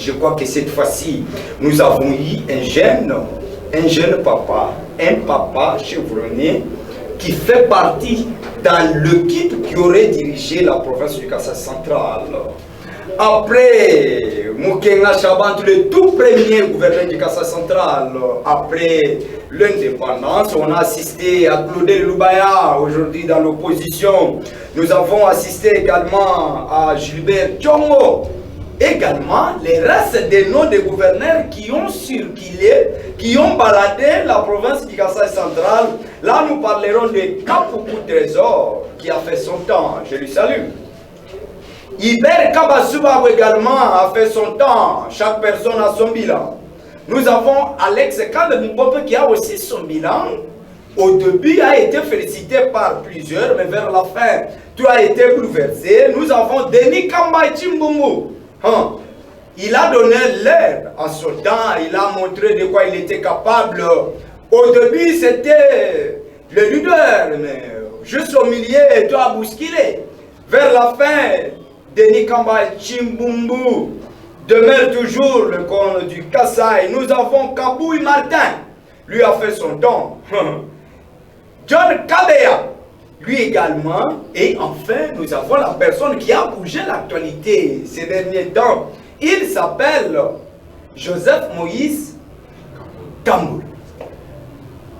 je crois que cette fois-ci, nous avons eu un jeune papa, un papa chevronné, qui fait partie dans l'équipe qui aurait dirigé la province du Kassai central. Après Mukenga Chabantou, le tout premier gouverneur du Kassai central, après l'indépendance, on a assisté à Claudel Lubaya, aujourd'hui dans l'opposition. Nous avons assisté également à Gilbert Tchongo. Également, les restes des noms des gouverneurs qui ont circulé, qui ont baladé la province du Kassai central. Là, nous parlerons de Kapoukou Trésor, qui a fait son temps. Je lui salue. Iber Kabasuba également a fait son temps. Chaque personne a son bilan. Nous avons Alex Kandemoubope qui a aussi son bilan. Au début, a été félicité par plusieurs, mais vers la fin, tout a été bouleversé. Nous avons Denis Kamba Chimbungu. Il a donné l'air à son temps, il a montré de quoi il était capable. Au début, c'était le leader, mais juste au milieu, il doit bousculer. Vers la fin, Denis Kamba Chimbungu demeure toujours le con du Kassai. Nous avons Kabouy Martin, lui a fait son temps. John Kabea, lui également. Et enfin, nous avons la personne qui a bougé l'actualité ces derniers temps. Il s'appelle Joseph Moïse Kamboul.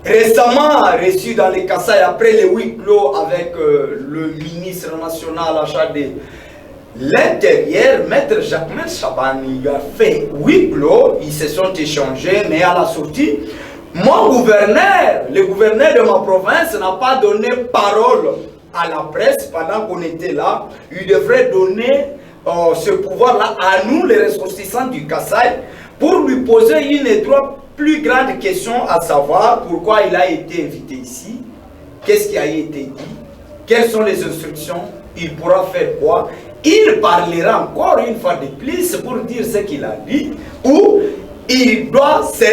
Récemment reçu dans les Kassai après les huis clos avec le ministre national à charge de l'Intérieur, Maître Jacquemin Chaban, il a fait huis clos, ils se sont échangés, mais à la sortie, mon gouverneur, le gouverneur de ma province n'a pas donné parole à la presse pendant qu'on était là. Il devrait donner ce pouvoir-là à nous, les ressortissants du Kassai, pour lui poser une et trois plus grandes questions, à savoir pourquoi il a été invité ici, qu'est-ce qui a été dit, quelles sont les instructions, il pourra faire quoi. Il parlera encore une fois de plus pour dire ce qu'il a dit, ou il doit se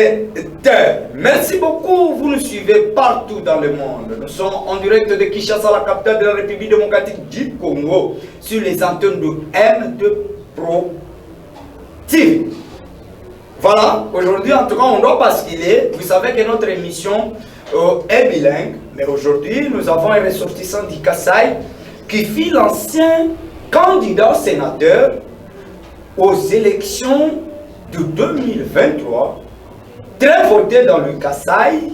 taire. Merci beaucoup, vous nous suivez partout dans le monde. Nous sommes en direct de Kinshasa, la capitale de la République démocratique du Congo, sur les antennes de M2 Pro TV. Voilà, aujourd'hui en tout cas on doit basculer. Vous savez que notre émission est bilingue, mais aujourd'hui nous avons un ressortissant du Kassai qui fut l'ancien candidat sénateur aux élections de 2023, très voté dans le Kassai.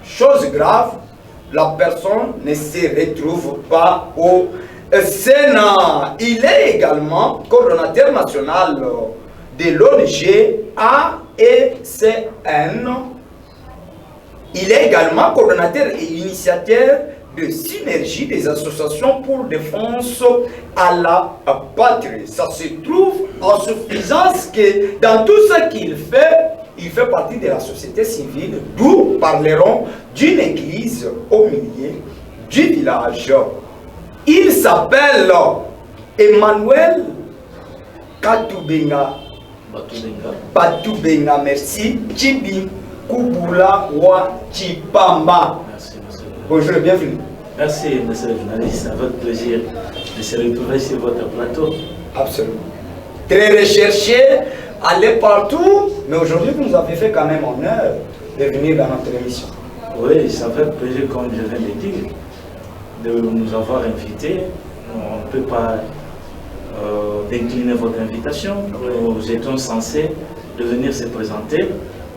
Chose grave, la personne ne se retrouve pas au Sénat. Il est également coordonnateur national de l'ONG AECN. Il est également coordonnateur et initiateur de synergie des associations pour défense à la patrie. Ça se trouve en suffisance que dans tout ce qu'il fait partie de la société civile, d'où parlerons d'une église au milieu du village. Il s'appelle Emmanuel Katoubenga. Batoubenga, merci. Chibi Kubula wa Chipamba. Merci, monsieur. Bonjour et bienvenue. Merci, monsieur le journaliste. C'est votre plaisir de se retrouver sur votre plateau. Absolument. Très recherché, aller partout, mais aujourd'hui vous nous avez fait quand même honneur de venir dans notre émission. Oui, ça fait plaisir, comme je viens de dire, de nous avoir invités. On ne peut pas décliner votre invitation. Nous étions censés de venir se présenter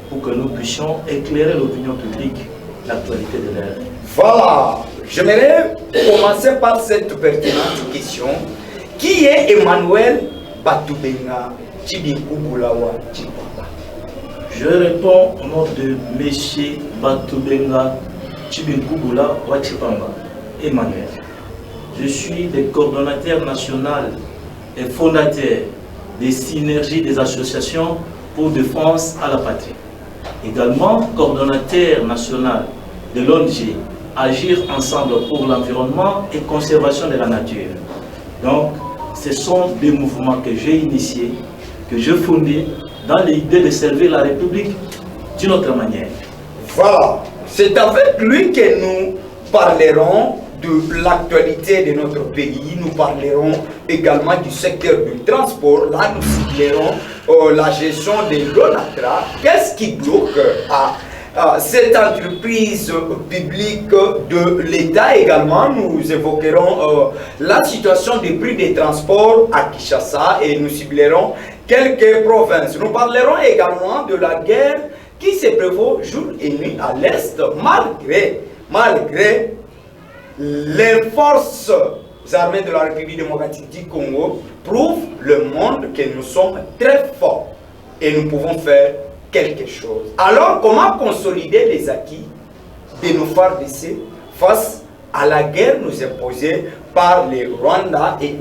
pour que nous puissions éclairer l'opinion publique, l'actualité de l'ère. Voilà, j'aimerais commencer par cette pertinente question. Qui est Emmanuel Batoubenga Chibikubulawa Chipamba? Je réponds au nom de M. Batoubenga Chibikubulawa Chipamba, Emmanuel. Je suis le coordonnateur national et fondateur des synergies des associations pour défense à la patrie. Également coordonnateur national de l'ONG Agir ensemble pour l'environnement et conservation de la nature. Donc, ce sont des mouvements que j'ai initiés, que j'ai fondés dans l'idée de servir la République d'une autre manière. Voilà, c'est avec lui que nous parlerons de l'actualité de notre pays. Nous parlerons également du secteur du transport. Là, nous ciblerons la gestion de l'ONATRA, qu'est-ce qui bloque à cette entreprise publique de l'État également? Nous évoquerons la situation des prix des transports à Kinshasa et nous ciblerons quelques provinces. Nous parlerons également de la guerre qui se prévaut jour et nuit à l'Est, malgré les forces armées de la République démocratique du Congo prouvent le monde que nous sommes très forts et nous pouvons faire quelque chose. Alors, comment consolider les acquis de nos FARDC face à la guerre nous imposée par les Rwandais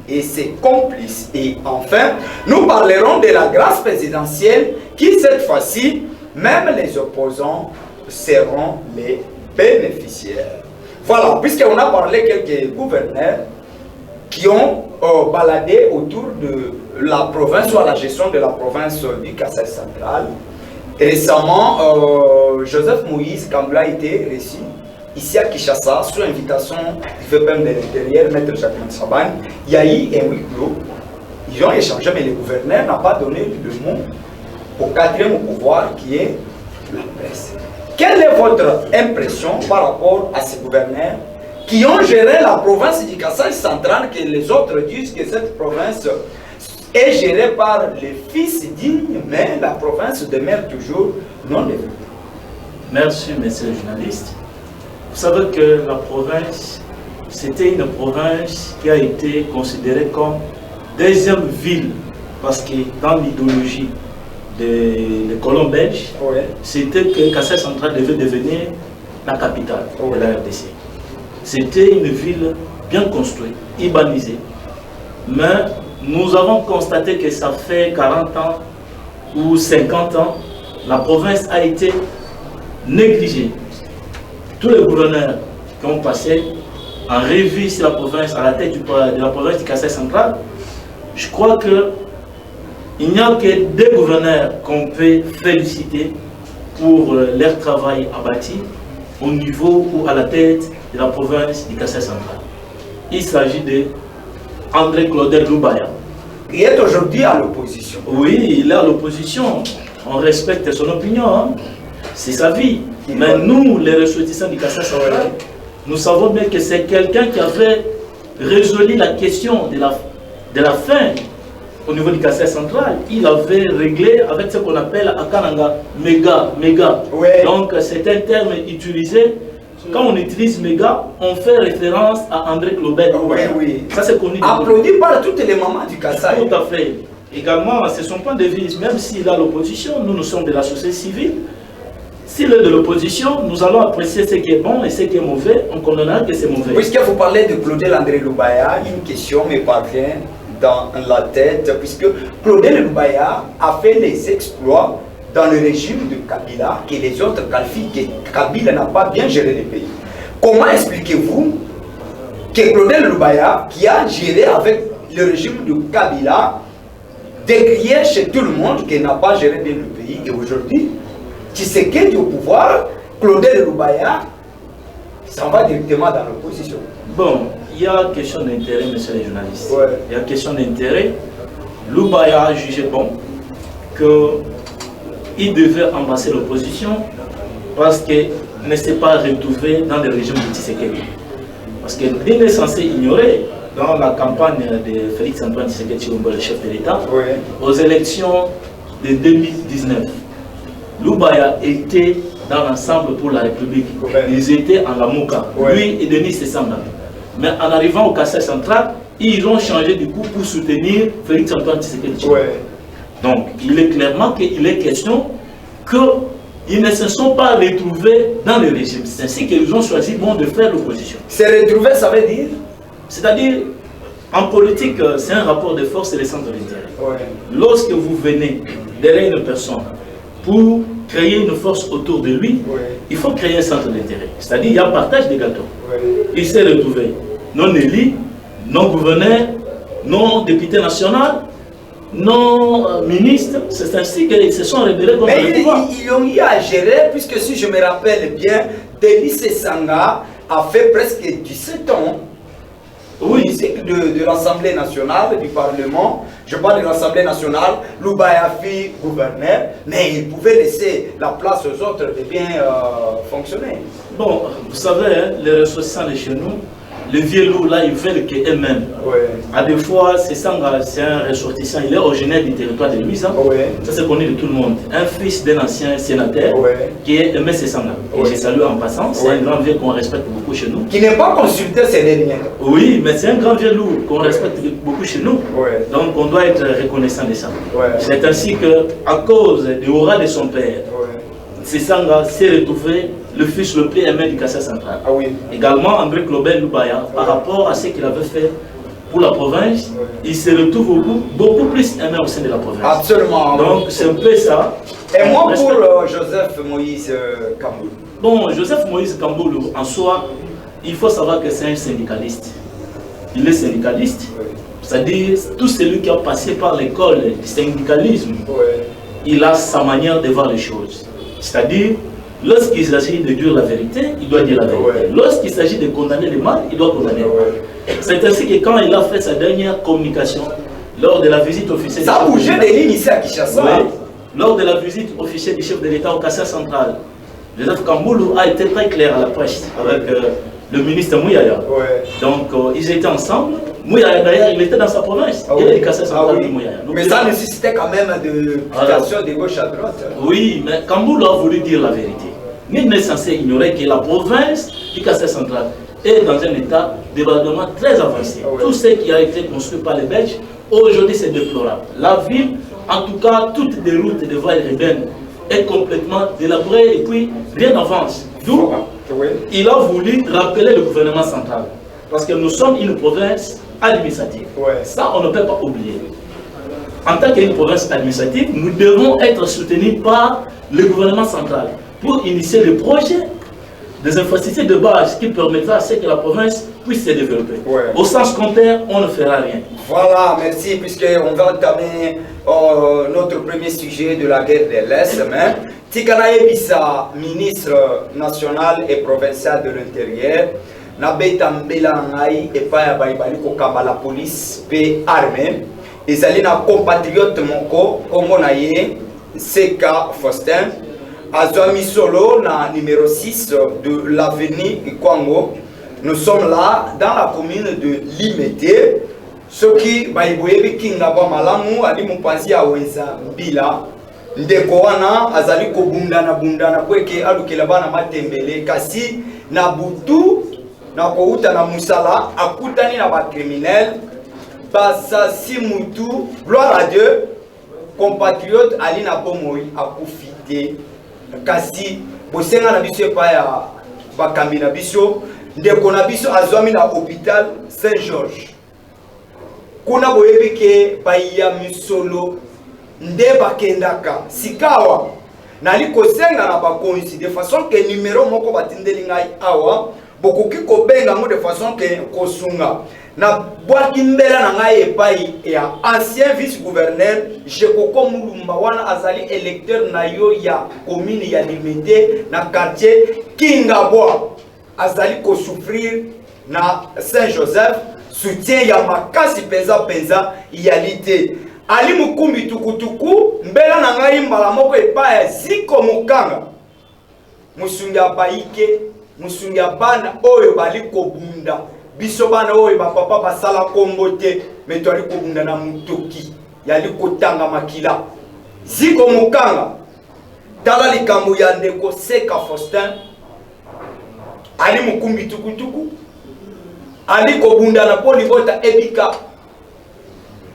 et ses complices? Et enfin, nous parlerons de la grâce présidentielle qui, cette fois-ci, même les opposants seront les bénéficiaires. Voilà, puisqu'on a parlé quelques gouverneurs qui ont baladé autour de la province ou à la gestion de la province du Kasai central. Récemment, Joseph Moïse Kamboula a été reçu ici à Kinshasa sous invitation du VPM de l'Intérieur, Maître Jacquemin Chaban. Il y a eu un huis clos. Ils ont échangé, mais le gouverneur n'a pas donné de mot au quatrième pouvoir qui est la presse. Quelle est votre impression par rapport à ces gouverneurs qui ont géré la province du Kasai central, que les autres disent que cette province est gérée par les fils dignes, mais la province demeure toujours non développée? Merci, monsieur le journaliste. Vous savez que la province, c'était une province qui a été considérée comme deuxième ville, parce que dans l'idéologie des colons belges, c'était que Kasai central devait devenir la capitale de la RDC. C'était une ville bien construite, urbanisée. Mais nous avons constaté que ça fait 40 ans ou 50 ans, la province a été négligée. Tous les gouverneurs qui ont passé en revue sur la province, à la tête de la province du Kasai central, je crois que il n'y a que deux gouverneurs qu'on peut féliciter pour leur travail abattu au niveau ou à la tête de la province du Kasai central. Il s'agit de André Claudel Lubaya. Il est aujourd'hui à l'opposition. Oui, il est à l'opposition. On respecte son opinion. Hein. C'est sa vie. Mais nous, les ressortissants du Kasai central, nous savons bien que c'est quelqu'un qui avait résolu la question de la faim au niveau du Kasai central. Il avait réglé avec ce qu'on appelle à Kananga méga. Ouais. Donc c'est un terme utilisé. Quand on utilise méga, on fait référence à André Claudel. Oui. Ça c'est connu. Applaudi par toutes les mamans du Kasai. Tout à fait. Également, c'est son point de vue. Même s'il a l'opposition, nous sommes de la société civile. S'il est de l'opposition, nous allons apprécier ce qui est bon et ce qui est mauvais. On condamnera que c'est mauvais. Puisque vous parlez de Claudel André Lubaya, une question me parvient dans la tête, puisque Claudel Lubaya a fait les exploits dans le régime de Kabila que les autres qualifient que Kabila n'a pas bien géré le pays. Comment expliquez-vous que Claudel Lubaya, qui a géré avec le régime de Kabila, décrié chez tout le monde qu'il n'a pas géré bien le pays, et aujourd'hui, Tshisekedi est au pouvoir, Claudel Lubaya s'en va directement dans l'opposition? Bon, il y a question d'intérêt, monsieur les journalistes. Ouais. Il y a question d'intérêt. Lubaya a jugé bon qu'il devait embrasser l'opposition parce qu'il ne s'est pas retrouvé dans le régime de Tshisekedi. Parce qu'il est censé ignorer dans la campagne de Félix Antoine Tshisekedi, le chef de l'État, aux élections de 2019. Lubaya était dans l'ensemble pour la République. Ils étaient en Lamouka. Lui et Denis Sessamba. Mais en arrivant au Kasai central, ils ont changé du coup pour soutenir Félix Antoine Tshisekedi. Donc, il est clairement qu'il est question qu'ils ne se sont pas retrouvés dans le régime. C'est ainsi qu'ils ont choisi de faire l'opposition. Se retrouver, ça veut dire? C'est-à-dire, en politique, c'est un rapport de force et de centre d'intérêt. Lorsque vous venez derrière une personne pour créer une force autour de lui, il faut créer un centre d'intérêt. C'est-à-dire, il y a un partage des gâteaux. Il s'est retrouvé non élu, non gouverneur, non député national, non ministre. C'est ainsi qu'ils se sont rebellés contre le pouvoir. Ils ont eu à gérer, puisque si je me rappelle bien, Denis Sessanga a fait presque 17 ans de l'Assemblée nationale, du Parlement, je parle de l'Assemblée nationale, Loubayafi, gouverneur, mais il pouvait laisser la place aux autres de bien fonctionner. Bon, vous savez, hein, les ressortissants de chez nous, les vieux loups là, ils veulent qu'eux-mêmes. Ouais. À des fois, c'est un ressortissant, il est originaire du territoire de Luisa. Ouais. Ça c'est connu de tout le monde. Un fils d'un ancien sénateur qui est Aimé Sessanga. Et je salue en passant, c'est un grand vieux qu'on respecte beaucoup chez nous. Qui n'est pas consulté ces derniers. Oui, mais c'est un grand vieux loup qu'on respecte beaucoup chez nous. Donc on doit être reconnaissant de ça. C'est ainsi que, à cause du aura de son père, Sessanga s'est retrouvé le fils le plus aimé du Kassai central. Également, André Clobel Loubaya, par rapport à ce qu'il avait fait pour la province, il se retrouve beaucoup plus aimé au sein de la province. Absolument. Donc, c'est un peu ça. Et moi, pour Joseph Moïse Kamboulou. Bon, Joseph Moïse Kamboulou, en soi, il faut savoir que c'est un syndicaliste. Il est syndicaliste, c'est-à-dire tout celui qui a passé par l'école du syndicalisme, il a sa manière de voir les choses. C'est-à-dire, lorsqu'il s'agit de dire la vérité, il doit dire la vérité. Lorsqu'il s'agit de condamner le mal, il doit condamner le mal. C'est ainsi que quand il a fait sa dernière communication, lors de la visite officielle... Ça a bougé des lignes ici à Kinshasa. Lors de la visite officielle du chef de l'État au Kassai central, Joseph Kamboulou a été très clair à la presse avec le ministre Mouyaya. Donc, ils étaient ensemble. Mouyaya, d'ailleurs, il était dans sa province. Il est du Kassai central de Mouyaya. Mais ça nécessitait quand même de publication de gauche à droite. Oui, mais Kamboulou a voulu dire la vérité. Nul n'est censé ignorer que la province du Kassai central est dans un état de développement très avancé. Tout ce qui a été construit par les Belges, aujourd'hui c'est déplorable. La ville, en tout cas, toutes les routes de voies urbaines est complètement délabrée et puis rien n'avance. D'où il a voulu rappeler le gouvernement central. Parce que nous sommes une province administrative. Ça, on ne peut pas oublier. En tant qu'une province administrative, nous devons être soutenus par le gouvernement central pour initier le projet des infrastructures de base qui permettra à ce que la province puisse se développer. Au sens contraire, on ne fera rien. Voilà, merci, puisqu'on va entamer notre premier sujet de la guerre de l'Est. Tikanaye Bissa, ministre national et provincial de l'Intérieur, Nabeta Mbelangaï et Paya Baïbali Kokamba la police, paix armée. Et Zalina compatriote Moko, Komonaye, Seka Faustin, Azwami Solo, na numéro 6 de l'avenue Kwango. Nous sommes là dans la commune de Limete. Ce qui Baïboyebi Kingaba Malamu, Ali Mupanzi Aweza Mbila, Ndekoana, Azali Kobundana Bundana, Kweke Alukelabana Matembele, Kasi, Nabutu, Nakouta na Musala, Akutani na ba criminel, Basasi Moutou, gloire à Dieu, compatriote Ali Nabomoui, Akufite, Kasi, Bosenga na biso pa ya bakambi na biso, ndeko na biso azwami na hôpital Saint-Georges. Kuna boyebi ke baya misolo nde bakendaka sikawa nali kosenga na bakonzi de façon que numéro moko batindeli ngai awa bokoki kobenga mo de façon que kosunga na bwaki mbela na ngai epai ya ancien vice-gouverneur Jekoko Mulumba wana azali électeur na yo ya commune ya Limete na quartier Kingabwa azali ko souffrir na Saint-Joseph soutien ya makasi penza yalité ali mukumbi tukutuku mbela na ngai mbala moko epai ziko mukanga musungi abaike musungi abana oyo bali kobunda biso bana oyo bapapa basala kombo te meto ali kobunda na mutoki yali kotanga makila ziko mukanga tala likambo ya ndeko Seka Faustin ali mukumbi tukutuku ali kobunda na poli bota ebika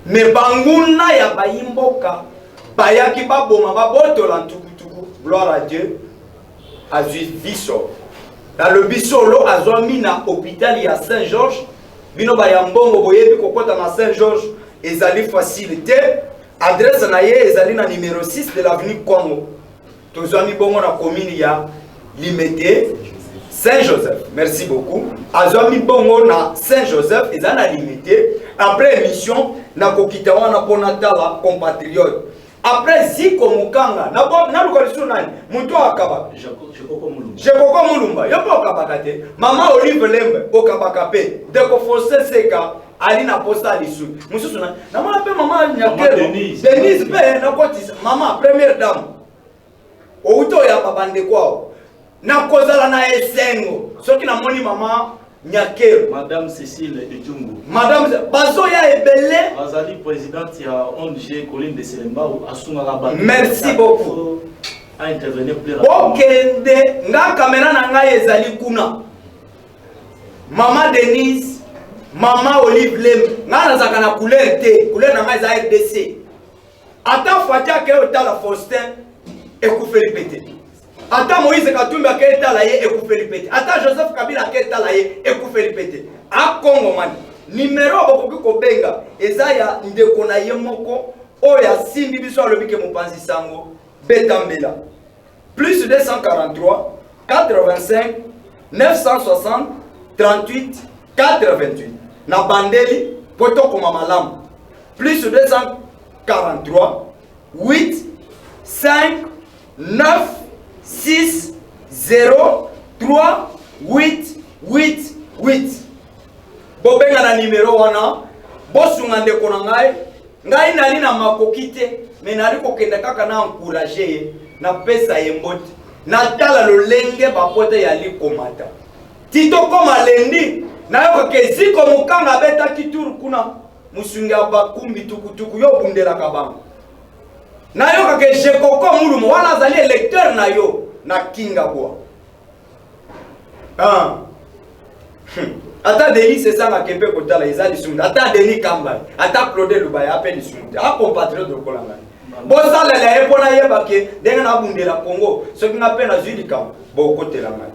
me banguna ya bayimboka bayaki baboma babotola ntukutuku gloire à Dieu azui biso dans le bisolo azwami na hôpital ya Saint-Georges bino bayambongo boyebi kokota na Saint-Georges ezali facilité adresse na ye ezali na numéro 6 de l'avenue Congo tozwami bongo na commune ya Limete Saint-Joseph. Merci beaucoup. Azwami bongo na Saint-Joseph ezali na Limete après émission na kokita wana pona tala compatriote après ziko mukanga na lukalisu nani muntu akaba Jekoko Mulumba yopo akabaka te mama Olive Lembe okabaka pe deko Fose Seka ali na posta lisu mususu na mona pe mama nyakero Denise pe na kotisa mama première dame outo ya babande kwao na kozala na esengo soki na moni mama nyakero Madame Cécile Edjungu Madame bazo ya ebele Azali présidente ya ONG Colline de Selemba asunga la. Merci beaucoup à intervenir plus rapidement. Okende nga caméra na ngai ezali kuna Maman Denise, Maman Olive Lem, nga nazaka na couleur te, couleur na ngai za RDC. Ata Fatia ke otala Faustin ekufeli pete. Ata Moïse Katumbi ke etala ye ekufeli pete. Ata Joseph Kabila ke etala ye ekufeli pete. A Congo man. Numéro bokoki ko benga ezaya ndeko na ye moko oya simbi biso alobi ke mopanzi sango betambela. Plus 243 85 960 38 88 na bandeli poto koma malamu plus 243 8 5 9 6 0 3 8 8 8 bobenga na numero wana bosunga ndeko na ngai nali na makoki te me nali kokende kaka na encourager na pesa ye mbote na tala lolenge bapote ya likomata Tito koma lendi na yoko ke ziko mukanga beta kituru kuna musunga bakumbi tukutuku yo bundela kabanga na yoko ke jekoko mulumo wana zali électeur na yo na kinga kwa ata Denis c'est ça na kempe kotala izali sunda ata Denis Kamba ata Claude Lubaya appelle sunda a compatriote de Kolanga bosala la epona yebake denga na bundela Congo soki na pena zuli kam bokotela ngai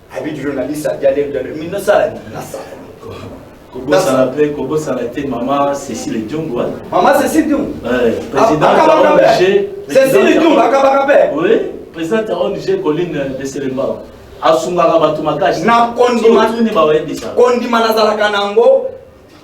Habit journaliste a dialogue dans le 1900. Kobo Salate, Maman Cécile Edjungu. Maman Cécile Edjungu. Présidente de l'ONG. Cécile Edjungu, Akabakabe. Oui, présidente de l'ONG Colline de Selemba. Asungara Batumakashi. Na kondima nazalaka nango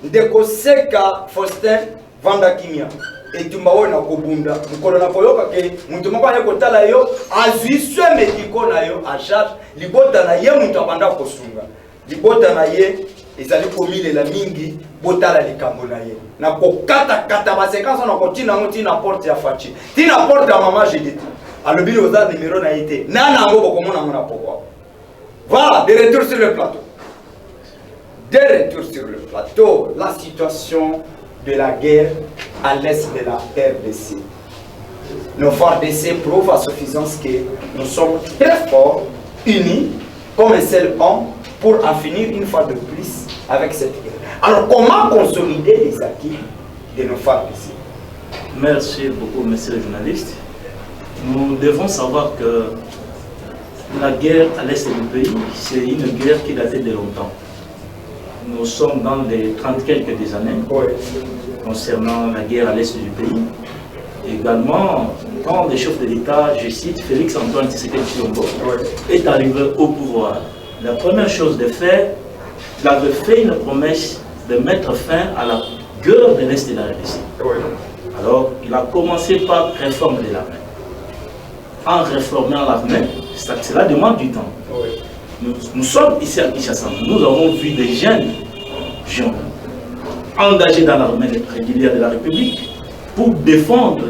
ndeko seka Faustin Vandakimia. Etumba na kobunda mukolo na koyoka ke muntu moko ane kotala yo azwiswe mediko na yo a charge libota na ye muntu abanda kosunga libota na ye ezali komilela mingi botala likambo na ye na kokata kata ba séquence na kotina ngoti na porte ya fachi tina porte ya mama Judith alobi oza numéro na ité nana ngo bokomona mona pourquoi voilà de retour sur le plateau la situation de la guerre à l'est de la RDC. Nos forces RDC prouvent à suffisance que nous sommes très forts, unis, comme un seul homme, pour en finir une fois de plus avec cette guerre. Alors, comment consolider les acquis de nos forces RDC? Merci beaucoup, monsieur le journaliste. Nous devons savoir que la guerre à l'est du pays, c'est une guerre qui datait de longtemps. Nous sommes dans les 30 quelques des années concernant la guerre à l'est du pays. Également, quand le chef de l'État, je cite Félix Antoine Tshisekedi Tshilombo, est arrivé au pouvoir, la première chose de faire, il avait fait une promesse de mettre fin à la guerre de l'est de la RDC. Alors, il a commencé par réformer l'armée. En réformant l'armée, cela demande du temps. Nous sommes ici à Kinshasa, nous avons vu des jeunes gens engagés dans l'armée régulière de la République pour défendre,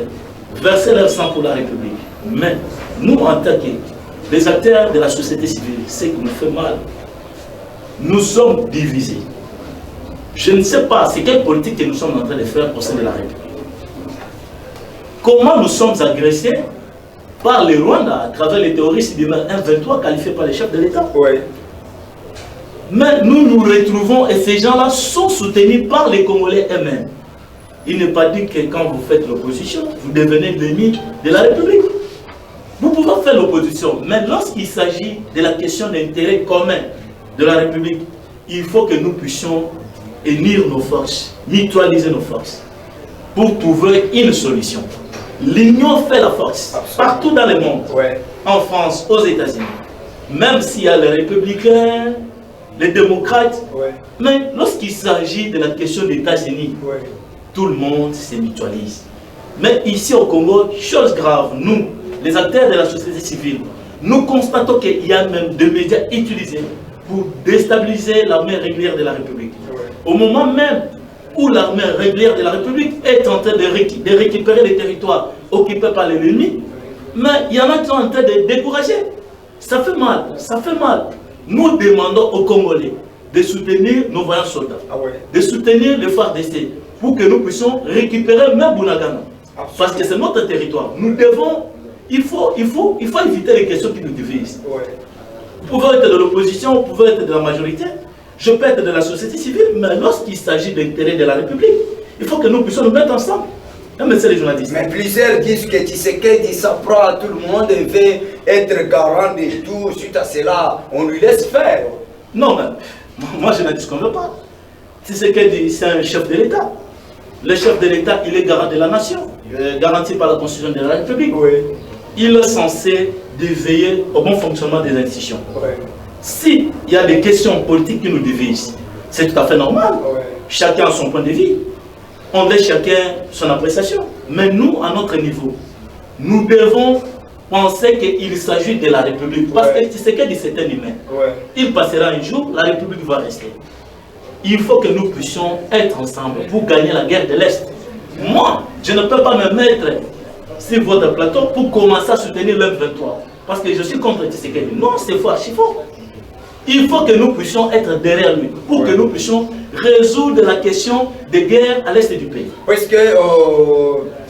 verser leur sang pour la République. Mais nous, en tant que les acteurs de la société civile, ce qui nous fait mal, nous sommes divisés. Je ne sais pas c'est quelle politique que nous sommes en train de faire au sein de la République. Comment nous sommes agressés par les Rwandais à travers les terroristes du M23 qualifiés par les chefs de l'État. Mais nous nous retrouvons et ces gens-là sont soutenus par les Congolais eux-mêmes. Il n'est pas dit que quand vous faites l'opposition, vous devenez l'ennemi de la République. Vous pouvez faire l'opposition, mais lorsqu'il s'agit de la question d'intérêt commun de la République, il faut que nous puissions unir nos forces, mutualiser nos forces pour trouver une solution. L'union fait la force, partout dans le monde, en France, aux États-Unis. Même s'il y a les républicains, les démocrates, mais lorsqu'il s'agit de la question des États-Unis, tout le monde se mutualise. Mais ici au Congo, chose grave, nous, les acteurs de la société civile, nous constatons qu'il y a même des médias utilisés pour déstabiliser l'armée régulière de la République. Au moment même où l'armée régulière de la République est en train de récupérer les territoires occupés par l'ennemi, mais il y en a qui sont en train de décourager. Ça fait mal, ça fait mal. Nous demandons aux Congolais de soutenir nos voyants soldats, de soutenir le FARDC, pour que nous puissions récupérer même Bunagana. Parce que c'est notre territoire. Nous devons, il faut éviter les questions qui nous divisent. Vous pouvez être de l'opposition, vous pouvez être de la majorité, je peux être de la société civile, mais lorsqu'il s'agit d'intérêt de la République, il faut que nous puissions nous mettre ensemble. Mais c'est les journalistes. Mais plusieurs disent que Tshisekedi s'apprend à tout le monde et veut être garant de tout. Suite à cela, on lui laisse faire. Non, mais moi je ne disconviens pas. Tshisekedi, c'est un chef de l'État. Le chef de l'État, il est garant de la nation, garanti par la Constitution de la République. Il est censé veiller au bon fonctionnement des institutions. S'il y a des questions politiques qui nous divisent, c'est tout à fait normal. Chacun a son point de vue. On laisse chacun son appréciation. Mais nous, à notre niveau, nous devons penser qu'il s'agit de la République. Parce que Tshisekedi, c'est un humain. Il passera un jour, la République va rester. Il faut que nous puissions être ensemble pour gagner la guerre de l'Est. Moi, je ne peux pas me mettre sur votre plateau pour commencer à soutenir le M23. Parce que je suis contre Tshisekedi. Non, c'est faux, archi faux. Il faut que nous puissions être derrière lui, pour que nous puissions résoudre la question de guerre à l'est du pays. Parce que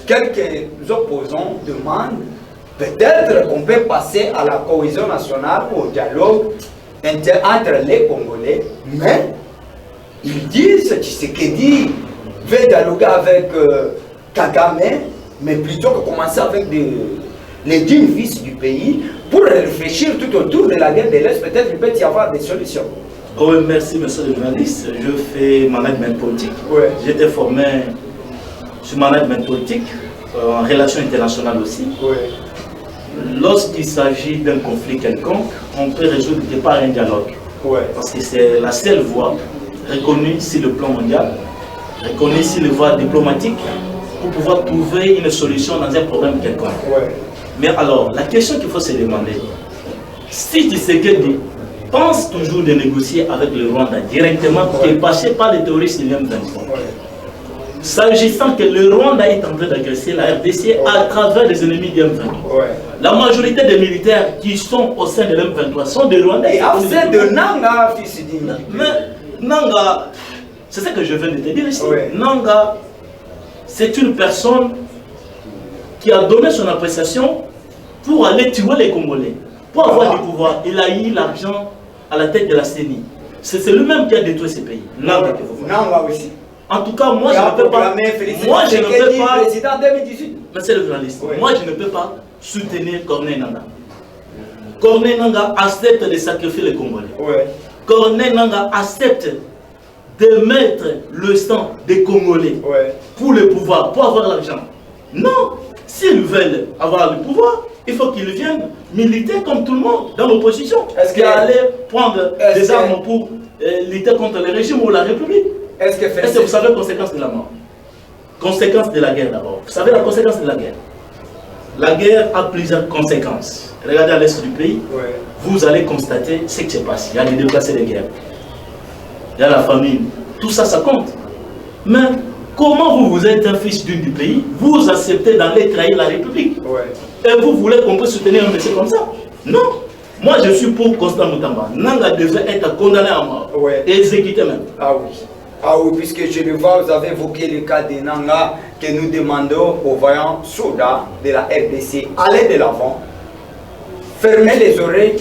quelques opposants demandent peut-être qu'on peut passer à la cohésion nationale, au dialogue entre les Congolais, mais ils disent que Tshisekedi veut dialoguer avec Kagame, mais plutôt que commencer avec les dignes fils du pays pour réfléchir tout autour de la guerre de l'Est. Peut-être qu'il peut y avoir des solutions. Oui, merci, monsieur le journaliste. Je fais management politique. J'ai été formé sur management politique, en relations internationales aussi. Lorsqu'il s'agit d'un conflit quelconque, on peut résoudre par un dialogue. Parce que c'est la seule voie reconnue sur le plan mondial, reconnue sur le voie diplomatique, pour pouvoir trouver une solution dans un problème quelconque. Mais alors, la question qu'il faut se demander, si Tshisekedi pense toujours de négocier avec le Rwanda directement, qui est passé par les terroristes de M23, s'agissant que le Rwanda est en train d'agresser la RDC à travers les ennemis de M23, la majorité des militaires qui sont au sein de M23 sont des Rwandais. Et c'est de Nanga, fils de mais Nanga, c'est ce que je viens de te dire ici. Nanga, c'est une personne qui a donné son appréciation pour aller tuer les Congolais, pour avoir du pouvoir. Il a eu l'argent à la tête de la CENI. C'est lui-même qui a détruit ces pays. Nanga aussi. En tout cas, moi je ne peux pas. Moi je ne peux pas. Président 2018. Monsieur le journaliste, moi je ne peux pas soutenir Corneille Nanga. Corneille Nanga accepte de sacrifier les Congolais. Corneille Nanga accepte de mettre le sang des Congolais pour le pouvoir, pour avoir l'argent. Non, s'ils veulent avoir le pouvoir, il faut qu'ils viennent militer comme tout le monde dans l'opposition. Est-ce qu'ils allaient prendre des armes pour lutter contre le régime ou la République? Est-ce que vous savez les conséquences de la mort? Conséquences de la guerre d'abord. Vous savez la conséquence de la guerre? La guerre a plusieurs conséquences. Regardez à l'est du pays, vous allez constater ce qui se passe. Il y a des déplacés de guerre. Il y a la famine. Tout ça, ça compte. Mais comment vous êtes un fils du pays, vous acceptez d'aller trahir la République et vous voulez qu'on peut soutenir un monsieur comme ça? Non. Moi, je suis pour Constant Moutamba. Nanga devait être condamné à mort et exécuté même. Ah oui, puisque je le vois, vous avez évoqué le cas de Nanga que nous demandons aux vaillants soldats de la RDC. Allez de l'avant, fermez les oreilles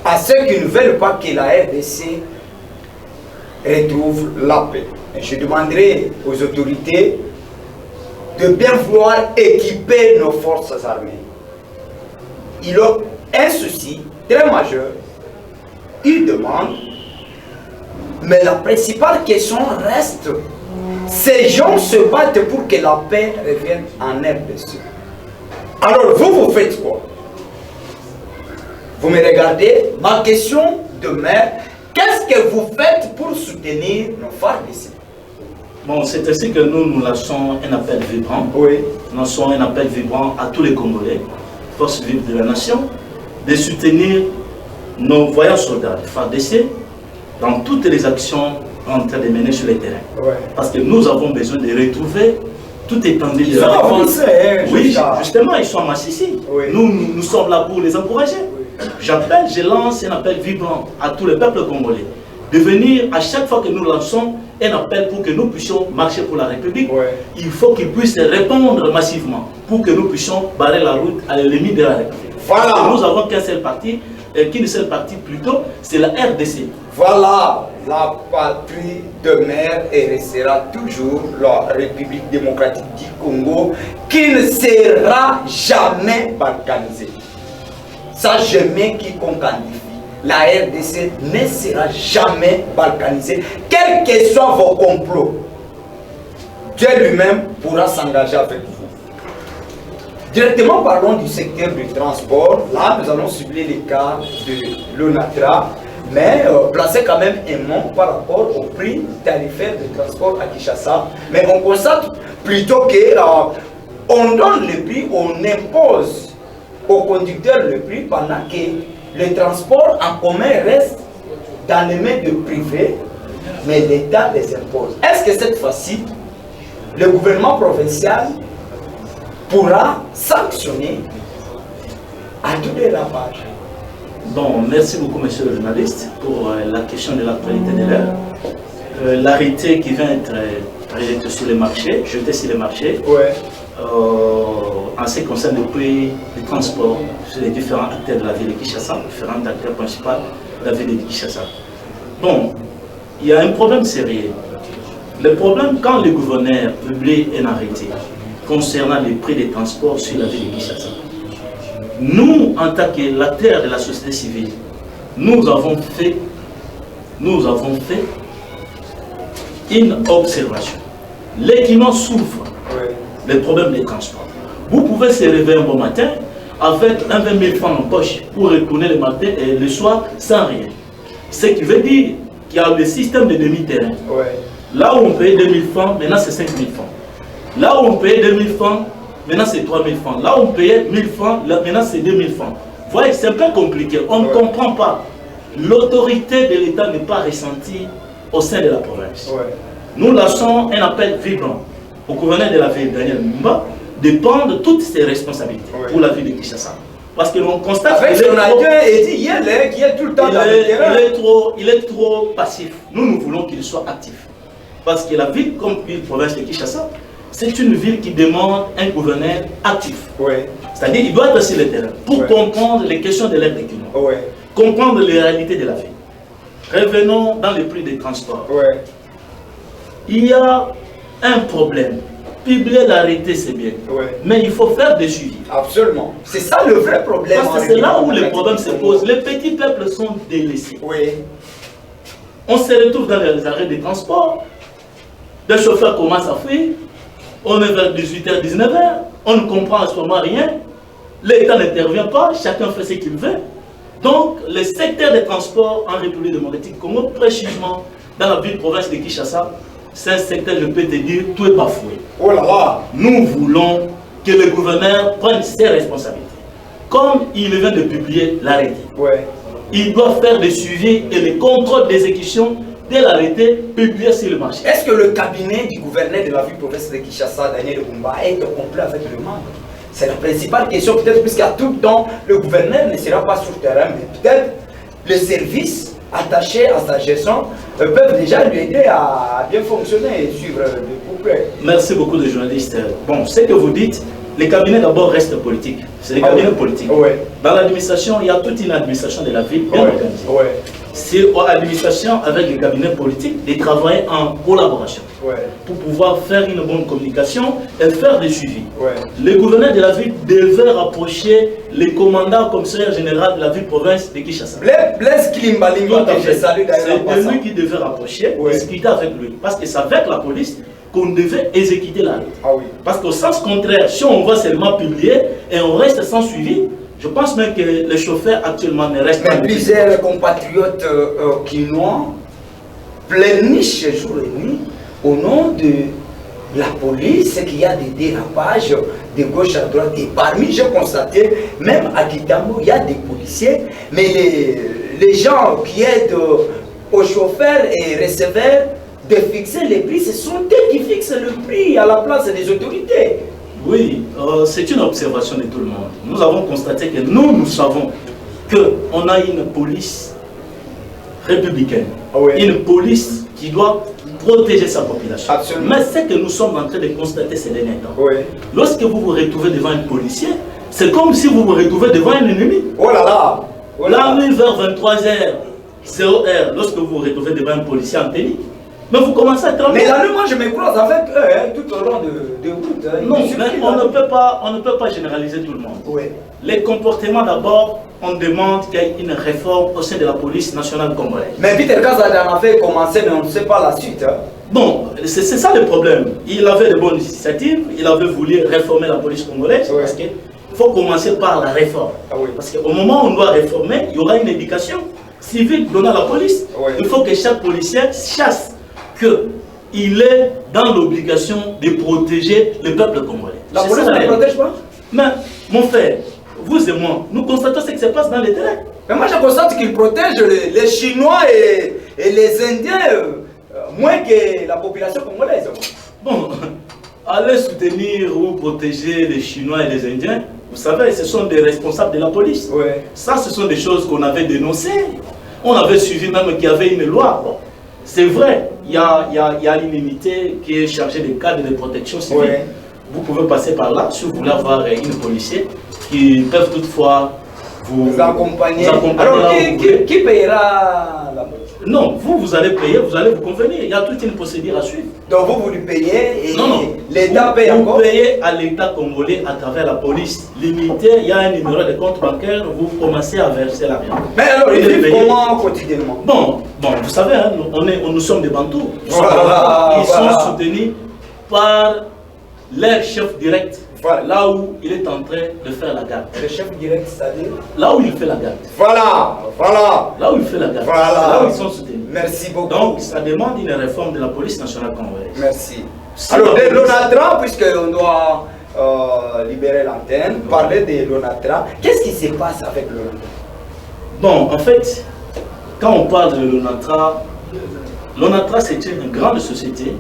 à ceux qui ne veulent pas que la RDC retrouve la paix. Et je demanderai aux autorités de bien vouloir équiper nos forces armées. Il a un souci très majeur. Ils demandent, mais la principale question reste, ces gens se battent pour que la paix revienne en RDC. Alors vous faites quoi? Vous me regardez, ma question demeure, qu'est-ce que vous faites pour soutenir nos FARDC? Bon, c'est ainsi que nous lançons un appel vibrant. Nous lançons un appel vibrant à tous les Congolais, forces vives de la nation, de soutenir nos voyants soldats, FARDC, dans toutes les actions en train de mener sur le terrain. Ouais. Parce que nous avons besoin de retrouver toute étendue de Ils ont avancé, hein, oui, justement, ils sont à Massissi. Oui. Nous sommes là pour les encourager. Oui. Je lance un appel vibrant à tous les peuples congolais de venir à chaque fois que nous lançons un appel pour que nous puissions marcher pour la République. Ouais. Il faut qu'ils puissent répondre massivement pour que nous puissions barrer la route à l'ennemi de la République. Voilà. Parce que nous avons qu'un seul parti, qu'une seule partie plutôt, c'est la RDC. Voilà, la patrie de mère et restera toujours la République démocratique du Congo qui ne sera jamais balkanisée. Ça, jamais quiconque en défie. La RDC ne sera jamais balkanisée, quels que soient vos complots. Dieu lui-même pourra s'engager avec vous. Directement parlons du secteur du transport. Là, nous allons cibler les cas de l'ONATRA, mais placer quand même un nom par rapport au prix tarifaire de transport à Kinshasa. Mais on constate plutôt que on donne le prix, on impose aux conducteurs le prix pendant que le transport en commun reste dans les mains de privés, mais l'État les impose. Est-ce que cette fois-ci, le gouvernement provincial pourra sanctionner à tous les lavages? Bon, merci beaucoup, monsieur le journaliste, pour la question de l'actualité de l'heure. L'arrêté qui vient être rejeté sur les marchés, Ouais. En ce qui concerne le prix du transport sur les différents acteurs de la ville de Kinshasa, différents acteurs principaux de la ville de Kinshasa. Bon, il y a un problème sérieux. Le problème, quand le gouverneur publie un arrêté concernant les prix des transports sur la ville de Kinshasa, nous, en tant que l'acteur de la société civile, nous avons fait une observation. Les clients souffrent des problèmes des transports. Vous pouvez se réveiller un bon matin avec un 20 000 francs en poche pour retourner le matin et le soir sans rien. Ce qui veut dire qu'il y a le système de demi-terrain. Ouais. Là où on payait 2 000 francs, maintenant c'est 5 000 francs. Là où on payait 2 000 francs, maintenant c'est 3 000 francs. Là où on payait 1 000 francs, maintenant c'est 2 000 francs. Vous voyez, c'est un peu compliqué. On ne comprend pas. L'autorité de l'État n'est pas ressentie au sein de la province. Ouais. Nous lançons un appel vibrant au gouverneur de la ville, Daniel Mumba, de prendre toutes ses responsabilités pour la ville de Kinshasa. Parce que l'on constate avec son adjoint et dit qui est tout le temps dans le terrain. Il est trop passif. Nous voulons qu'il soit actif. Parce que la ville, comme la province de Kinshasa, c'est une ville qui demande un gouverneur actif. Ouais. C'est-à-dire qu'il doit être sur le terrain pour comprendre les questions de l'air des clients, comprendre les réalités de la ville. Revenons dans le prix des transports. Ouais. Il y a un problème. Publier l'arrêté, c'est bien. Ouais. Mais il faut faire des suivis. Absolument. C'est ça le vrai problème. Parce que c'est là où les problèmes se posent. Les petits peuples sont délaissés. Oui. On se retrouve dans les arrêts de transport. Les chauffeurs commencent à fuir. On est vers 18h, 19h. On ne comprend à ce moment rien. L'État n'intervient pas. Chacun fait ce qu'il veut. Donc, le secteur des transports en République démocratique Congo, précisément dans la ville-province de Kinshasa, c'est un secteur, je peux te dire, tout est bafoué. Oh là là. Nous voulons que le gouverneur prenne ses responsabilités. Comme il vient de publier l'arrêté, il doit faire des suivis et le contrôle d'exécution de l'arrêté publié sur le marché. Est-ce que le cabinet du gouverneur de la ville-province de Kinshasa, Daniel Mumba, est au complet avec le membre? C'est la principale question, peut-être, puisqu'à tout le temps, le gouverneur ne sera pas sur le terrain, mais peut-être les services attachés à sa gestion peuvent déjà lui aider à bien fonctionner et suivre de plus près. Merci beaucoup les journalistes. Bon, ce que vous dites, les cabinets d'abord restent politiques. C'est les cabinets politiques. Dans l'administration, il y a toute une administration de la ville bien organisée. C'est à l'administration avec les cabinets politiques de travailler en collaboration pour pouvoir faire une bonne communication et faire des suivis. Le gouverneur de la ville devait rapprocher les commandants commissaires généraux de la ville-province de Kinshasa. Blaise Kilimbalimba, que je salue d'ailleurs. C'est lui qui devait rapprocher, discuter avec lui. Parce que c'est avec la police qu'on devait exécuter la loi. Parce qu'au sens contraire, si on va seulement publier et on reste sans suivi, je pense même que les chauffeurs actuellement ne restent pas. Mais plusieurs compatriotes quinois pleurnichent jour et nuit au nom de la police, qu'il y a des dérapages de gauche à droite. Et parmi, j'ai constaté, même à Kitambo, il y a des policiers, mais les gens qui aident aux chauffeurs et receveurs de fixer les prix. Ce sont eux qui fixent le prix à la place des autorités. Oui, c'est une observation de tout le monde. Nous avons constaté que nous savons qu'on a une police républicaine, une police qui doit protéger sa population. Absolument. Mais ce que nous sommes en train de constater ces derniers temps, lorsque vous vous retrouvez devant un policier, c'est comme si vous vous retrouvez devant un ennemi. Oh là là! La nuit vers 23h, lorsque vous vous retrouvez devant un policier en tenue, mais vous commencez à trembler. Mais la nuit, moi je me croise avec eux tout au long de route. Non, mais on ne peut pas généraliser tout le monde. Les comportements d'abord, on demande qu'il y ait une réforme au sein de la police nationale congolaise. Mais Peter Kazada en a fait commencer, mais on ne sait pas la suite. Bon, c'est ça le problème. Il avait de bonnes initiatives, il avait voulu réformer la police congolaise, parce qu'il faut commencer par la réforme. Parce qu'au moment où on doit réformer, il y aura une éducation civique donnée à la police. Il faut que chaque policier chasse qu'il est dans l'obligation de protéger le peuple congolais. La police ne protège pas? Mais, mon frère, vous et moi, nous constatons ce qui se passe dans les terrains. Mais moi je constate qu'ils protègent les Chinois et les Indiens moins que la population congolaise. Bon, aller soutenir ou protéger les Chinois et les Indiens, vous savez, ce sont des responsables de la police. Ça, ce sont des choses qu'on avait dénoncées. On avait suivi même qu'il y avait une loi. Bon, c'est vrai, il y a une unité qui est chargée des cadres de protection civile. Vous pouvez passer par là si vous voulez avoir une policier qui peuvent toutefois vous accompagner. Alors qui payera la police? Non, vous allez payer, vous allez vous convenir. Il y a toute une procédure à suivre. Donc vous lui payez et non, l'État paye encore? Vous payez à l'État congolais à travers la police. Limité, il y a un numéro de compte bancaire, vous commencez à verser l'argent. Mais alors, ils vivent comment quotidiennement? Bon, vous savez, hein, nous sommes des Bantous. Ils sont soutenus par leur chef direct. Là où il est en train de faire la garde. Le chef direct, c'est-à-dire? Là où il fait la garde. Voilà. Là où il fait la garde. Là où ils sont soutenus. Merci beaucoup. Donc, ça demande une réforme de la police nationale congolaise. Merci. Alors, de l'ONATRA, puisqu'on doit libérer l'antenne, parler de l'ONATRA, qu'est-ce qui se passe avec l'ONATRA? Bon, en fait, quand on parle de l'ONATRA, c'est une grande société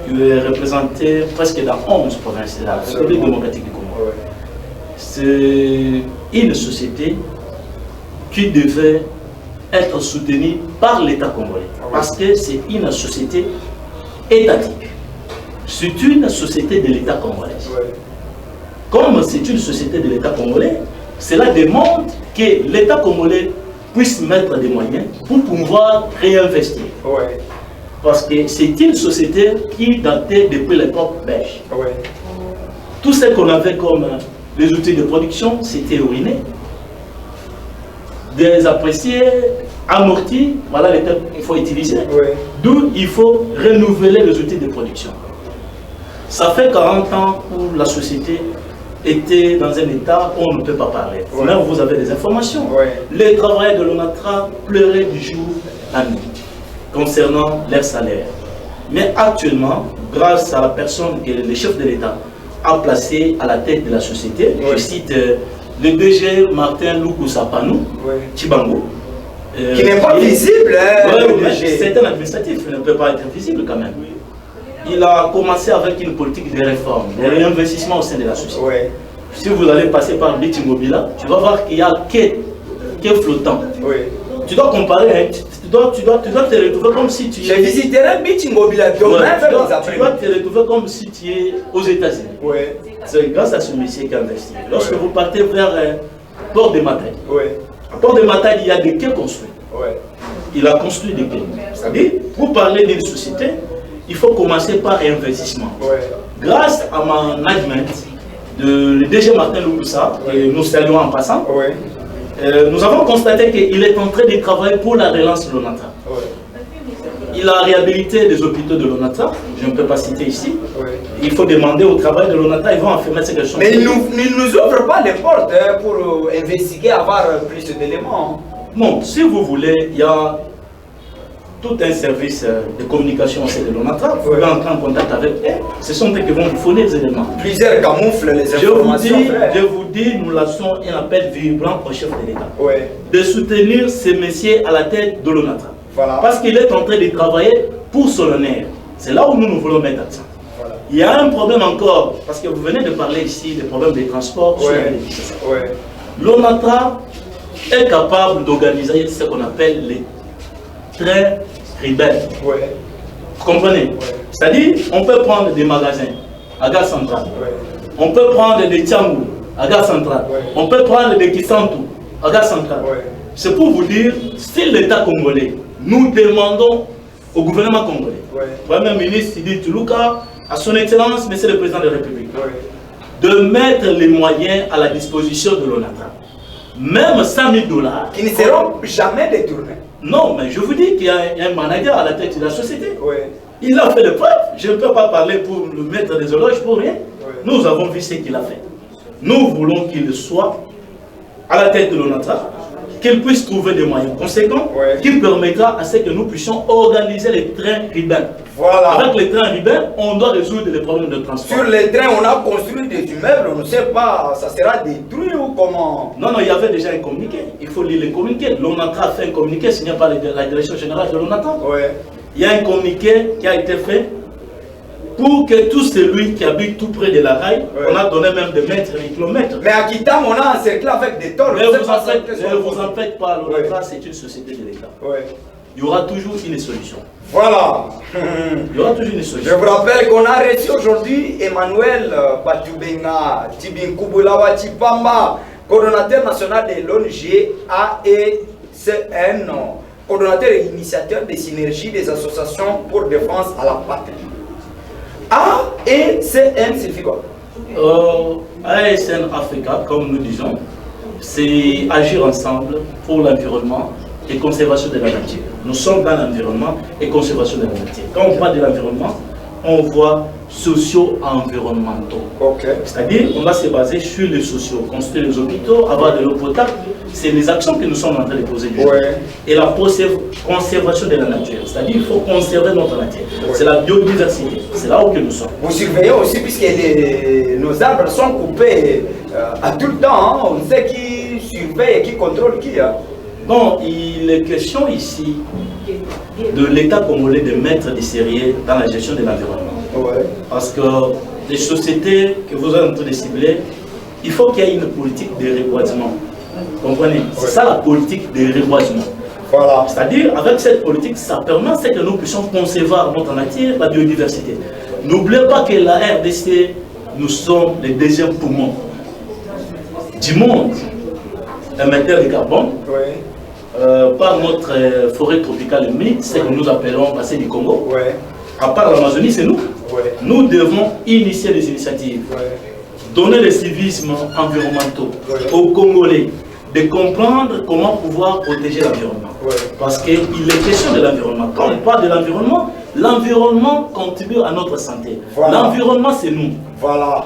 qui est représentée presque dans 11 provinces de la République démocratique du Congo. C'est une société qui devait être soutenue par l'État congolais. Parce que c'est une société étatique. C'est une société de l'État congolais. Comme c'est une société de l'État congolais, cela demande que l'État congolais puisse mettre des moyens pour pouvoir réinvestir. Parce que c'est une société qui datait depuis l'époque belge. Tout ce qu'on avait comme les outils de production, c'était ruiné. Des appréciés, amortis, voilà les termes qu'il faut utiliser. D'où il faut renouveler les outils de production. Ça fait 40 ans où la société était dans un état où on ne peut pas parler. Même vous avez des informations. Les travailleurs de l'ONATRA pleuraient du jour à nuit concernant leur salaire. Mais actuellement, grâce à la personne que le chef de l'État a placée à la tête de la société, je cite le DG Martin Lukusapanou, Chibango, qui n'est pas visible. C'est un administratif, il ne peut pas être visible quand même. Il a commencé avec une politique de réforme, de réinvestissement au sein de la société. Si vous allez passer par Bit Mobila, tu vas voir qu'il y a que flottant. Tu dois comparer, tu dois te retrouver comme si tu es... J'ai visité un Bit Mobila demain. Tu dois te retrouver comme si tu es aux États-Unis. C'est grâce à ce monsieur qui a investi. Lorsque vous partez vers Port de Matadi, à Port de Matadi, il y a des quais construits. Il a construit des quais. C'est-à-dire, pour parler d'une société, il faut commencer par l'investissement. Grâce à mon management de DG Martin Lukusa, que nous saluons en passant, nous avons constaté qu'il est en train de travailler pour la relance de l'ONATRA. Il a réhabilité des hôpitaux de l'ONATRA, je ne peux pas citer ici. Il faut demander au travail de l'ONATRA, ils vont affirmer ces questions. Mais ils ne nous ouvrent pas les portes pour investiguer, avoir plus d'éléments. Non, si vous voulez, il y a tout un service de communication au sein de l'ONATRA. Vous pouvez entrer en contact avec eux. Ce sont eux qui vont vous fournir les éléments. Plusieurs camouflent les informations. Je vous dis, nous lançons un appel vibrant au chef de l'État de soutenir ces messieurs à la tête de l'ONATRA. Voilà. Parce qu'il est en train de travailler pour son honneur. C'est là où nous voulons mettre l'accent. Voilà. Il y a un problème encore, parce que vous venez de parler ici des problèmes des transports. Ouais. L'ONATRA est capable d'organiser ce qu'on appelle les trains rebelles. Ouais. Vous comprenez? C'est-à-dire, on peut prendre des magasins à Gare Centrale. On peut prendre des Tiangou à Gare Centrale. On peut prendre des Kisantou à Gare Centrale. C'est pour vous dire, si l'État congolais, nous demandons au gouvernement congolais, Premier ministre Sidi Toulouka, à son Excellence, Monsieur le Président de la République, de mettre les moyens à la disposition de l'ONATRA. Même 100 000 $. Qui ne seront jamais détournés. Non, mais je vous dis qu'il y a un manager à la tête de la société. Il a fait le preuve. Je ne peux pas parler pour le mettre des éloges pour rien. Nous avons vu ce qu'il a fait. Nous voulons qu'il soit à la tête de l'ONATRA, qu'il puisse trouver des moyens conséquents, qui permettra à ce que nous puissions organiser les trains urbains. Voilà. Avec les trains urbains, on doit résoudre les problèmes de transport. Sur les trains, on a construit des immeubles, on ne sait pas, ça sera détruit ou comment? Non, il y avait déjà un communiqué. Il faut lire les communiqués. L'ONATRA a fait un communiqué signé par la direction générale de l'ONATRA. Il y a un communiqué qui a été fait pour que tout celui qui habite tout près de la rail, on a donné même des mètres et des kilomètres. Mais à Kitam, on a encerclé avec des torts. Ne vous en faites pas, l'ONATRA c'est une société de l'État. Il y aura toujours une solution. Voilà. Il y aura toujours une solution. Je vous rappelle qu'on a reçu aujourd'hui Emmanuel Batubenga Tibinkoubulawa Chipamba, coordonnateur national de l'ONG AECN, coordonnateur et initiateur des synergies des associations pour défense à la patrie. AECN signifie quoi? AECN Africa, comme nous disons, c'est agir ensemble pour l'environnement et conservation de la nature. Nous sommes dans l'environnement et conservation de la nature. Quand on parle de l'environnement, on voit socio-environnementaux. C'est-à-dire, on va se baser sur les sociaux, construire les hôpitaux, avoir de l'eau potable. C'est les actions que nous sommes en train de poser du jour. Et la conservation de la nature. C'est-à-dire, il faut conserver notre nature. C'est la biodiversité. C'est là où nous sommes. Vous surveillez aussi, puisque nos arbres sont coupés à tout le temps. Hein. On sait qui surveille et qui contrôle qui. Hein. Bon, il est question ici de l'État congolais de mettre du sérieux dans la gestion de l'environnement. Parce que les sociétés que vous êtes en train de cibler, il faut qu'il y ait une politique de reboisement. Vous comprenez? C'est ça la politique de reboisement. Voilà. C'est-à-dire, avec cette politique, ça permet que nous puissions conserver notre nature, la biodiversité. N'oubliez pas que la RDC, nous sommes les deuxièmes poumons du monde, émetteurs de carbone. Par notre forêt tropicale humide, c'est que nous appelons passer du Congo. À part l'Amazonie, c'est nous. Nous devons initier des initiatives, donner les civismes environnementaux aux Congolais, de comprendre comment pouvoir protéger l'environnement. Parce qu'il est question de l'environnement. Quand on parle de l'environnement, l'environnement contribue à notre santé. L'environnement, c'est nous.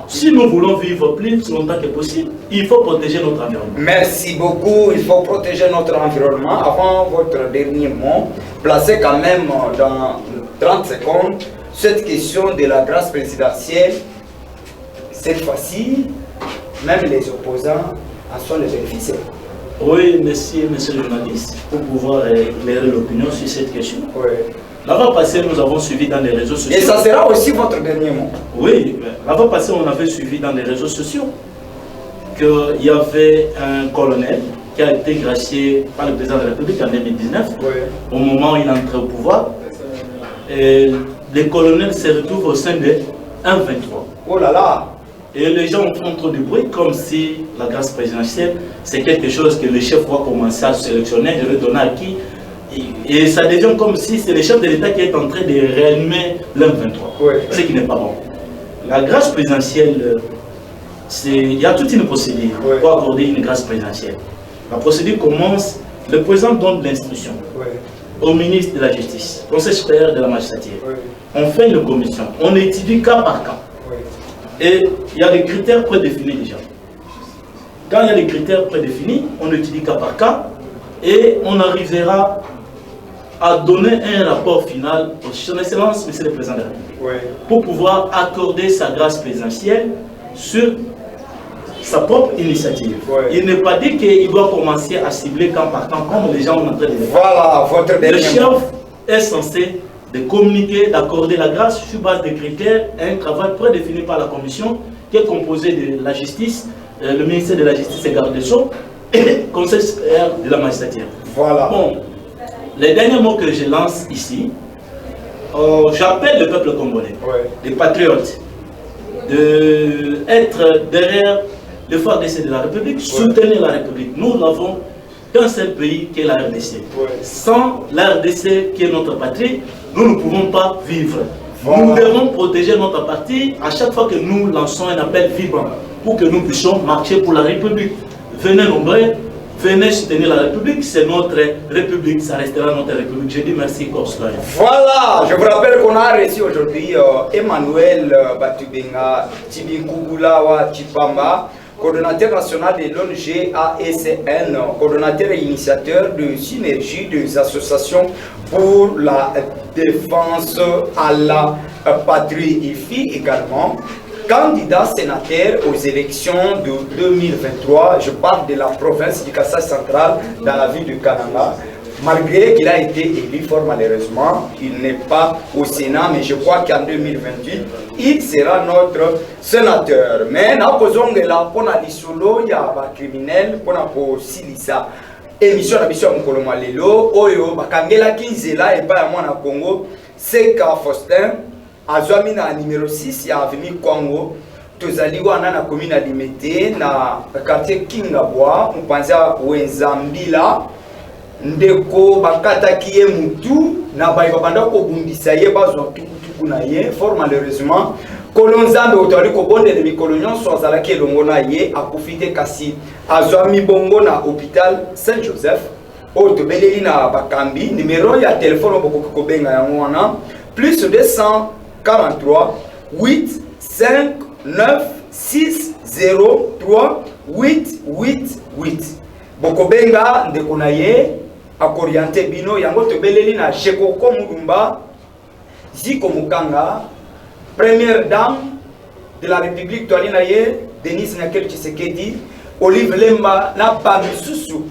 Si nous voulons vivre plus longtemps que possible, il faut protéger notre environnement. Merci beaucoup. Il faut protéger notre environnement. Avant votre dernier mot, placez quand même dans 30 secondes cette question de la grâce présidentielle. Cette fois-ci, même les opposants en sont les bénéficiaires. Oui, monsieur le journaliste, pour pouvoir éclairer l'opinion sur cette question. L'avant passé, nous avons suivi dans les réseaux sociaux. Et ça sera aussi votre dernier mot. Oui, l'avant passé, on avait suivi dans les réseaux sociaux qu'il y avait un colonel qui a été gracié par le président de la République en 2019, au moment où il est entré au pouvoir. Et les colonels se retrouvent au sein de 1-23. Oh là là! Et les gens font trop de bruit comme si la grâce présidentielle, c'est quelque chose que le chef va commencer à sélectionner et le donner à qui. Et ça devient comme si c'est le chef de l'État qui est en train de réanimer l'M23. Ce qui n'est pas bon. La grâce présidentielle, il y a toute une procédure pour accorder une grâce présidentielle. La procédure commence, le président donne l'instruction au ministre de la Justice, au Conseil supérieur de la magistrature. On fait une commission, on étudie cas par cas. Et il y a des critères prédéfinis déjà. Quand il y a des critères prédéfinis, on étudie cas par cas et on arrivera à donner un rapport final au Son Excellence, Monsieur le Président de la République, pour pouvoir accorder sa grâce présidentielle sur sa propre initiative. Il n'est pas dit qu'il doit commencer à cibler camp par camp, comme les gens ont en train de le faire. Voilà, votre dernier Le chef est censé de communiquer, d'accorder la grâce sur base des critères, un travail prédéfini par la commission qui est composée de la justice, le ministère de la Justice et garde des Sceaux, et le conseil supérieur de la magistrature. Voilà. Bon, les derniers mots que je lance ici, j'appelle le peuple congolais, les patriotes, d'être derrière le FARDC de la République, soutenir la République. Nous n'avons qu'un seul pays qui est la RDC. Sans la RDC qui est notre patrie, nous ne pouvons pas vivre. Nous devons protéger notre parti à chaque fois que nous lançons un appel vibrant pour que nous puissions marcher pour la République. Venez nombreux, venez soutenir la République, c'est notre République, ça restera notre République. Je dis merci, Corsoy. Voilà, je vous rappelle qu'on a reçu aujourd'hui Emmanuel Batubenga Tibikugula wa Chipamba, coordonnateur national de l'ONG ASN, coordonnateur et initiateur de synergie des associations pour la défense à la patrie IFI également. Candidat sénateur aux élections de 2023, je parle de la province du Kassai central dans la ville de Kananga. Malgré qu'il a été élu fort malheureusement, il n'est pas au Sénat, mais je crois qu'en 2028, il sera notre sénateur. Mais na kozongela pona lisolo ya ba criminel pona ko silisa émission na biso mukolo malelo oyo bakangela kinzela et pas moi na Congo, c'est ka Faustin azwami na numéro 6 ya avenue Congo. Tozali wana na commune Limete na quartier Kingabwa mupanza wenzambila ndeko bakataki ye mutu na bayi babanda kobundisa ye bazwa tukutuku na ye fort malheureusement kolonzambe otali kobondela mikolo nyonso azalaki elongo na ye akufite kasi azwa mibongo na hôpital Saint-Joseph oyo tobeleli na bakambi numéro ya telefone bokoki kobenga yango wana plus 243 8 5 9 6 0 3 8 8 8 bokobenga ndeko na ye akoriente bino yango tobeleli na Shekoko Mulumba Ziko Mukanga, première dame de la République Toalina ye Denise Nakel Tshisekedi, Olive Lemba na Pamisusu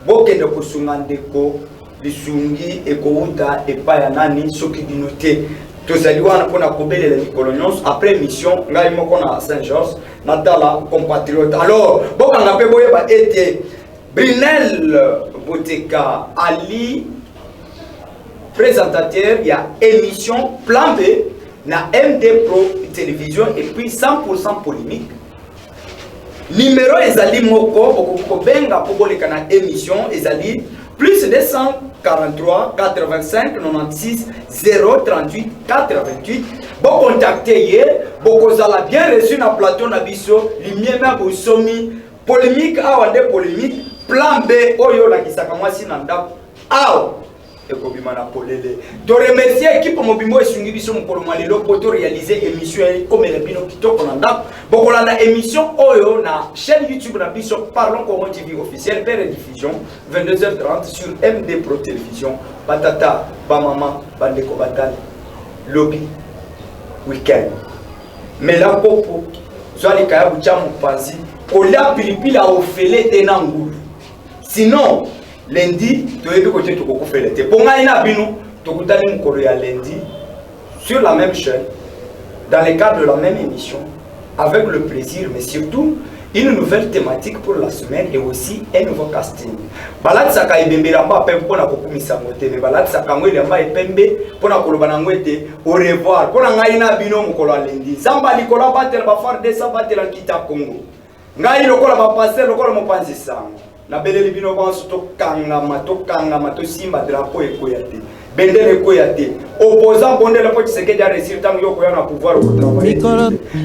bokende kosunga ndeko lisungi ekouta epa ya nani soki dinote tozali wana pona kobelela mikolo nyonso après mission ngai moko na Saint-Georges natala compatriote. Alors bokanga pe boyeba ete Brunel Boteka Ali, présentateur, il y a émission Plan B, na MD Pro Télévision et puis 100% polémique. Numéro ezali moko benga pokoleka na émission ezali plus 243 85 96 038 88. Bon contacter ye, bokozala bien reçu na plateau na biso, lumière na bosomi polémique awande polémique. Plan B oyo la kisaka mwasi na ndako aw ekobima na polele to remercier équipe mobimbo esungi biso mokolo malelo poto réaliser émission comme le bino kitoko na ndako bokolanda émission oyo na chaîne YouTube na biso Parlons Congo TV officiel père diffusion 22h30 sur MD Pro Télévision batata ba maman bandeko batali lobby weekend mais la popo zwali kaya bucha mupanzi kolia pilipili a ofele tenangulu. Sinon, lundi, tu es côté de beaucoup faire l'été. Pour moi, il y a lundi sur la même chaîne, dans le cadre de la même émission, avec le plaisir, mais surtout une nouvelle thématique pour la semaine et aussi un nouveau casting. Balad saka ibembe lamba pembe pona kokumisa ngote, mais balad saka ngwe lamba epembe pona kolobana ngwete au revoir. Pona ngaina bino mukolo lundi. Zamba likola batel ba far de sabatel en kita Congo. Ngai lokola ba passer lokola mo panzi sango. Na beleli bino banso to kanga mato simba drapeau ekoyate bendele ekoyate opposant bondela po Tshisekedi a réussir tango yoko yana pouvoir au travail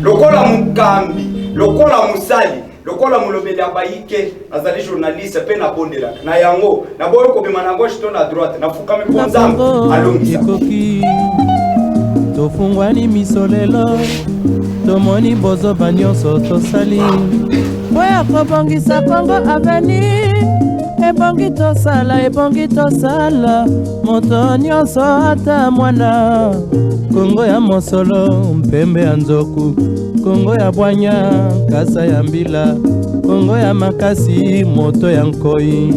lokola mukambi lokola musali lokola mulobeli abayike azali journaliste pe na bondela na yango na boyo ko bima na gauche to na droite na fukami po nzambe alongisa to fungwani misolelo tomoni bozo banyoso tosali oya kobongisa Kongo avenir ebongi tosala moto nyonso ata mwana Kongo ya mosolo mpembe ya nzoku Kongo ya bwanya kasa ya mbila Kongo ya makasi moto ya nkoi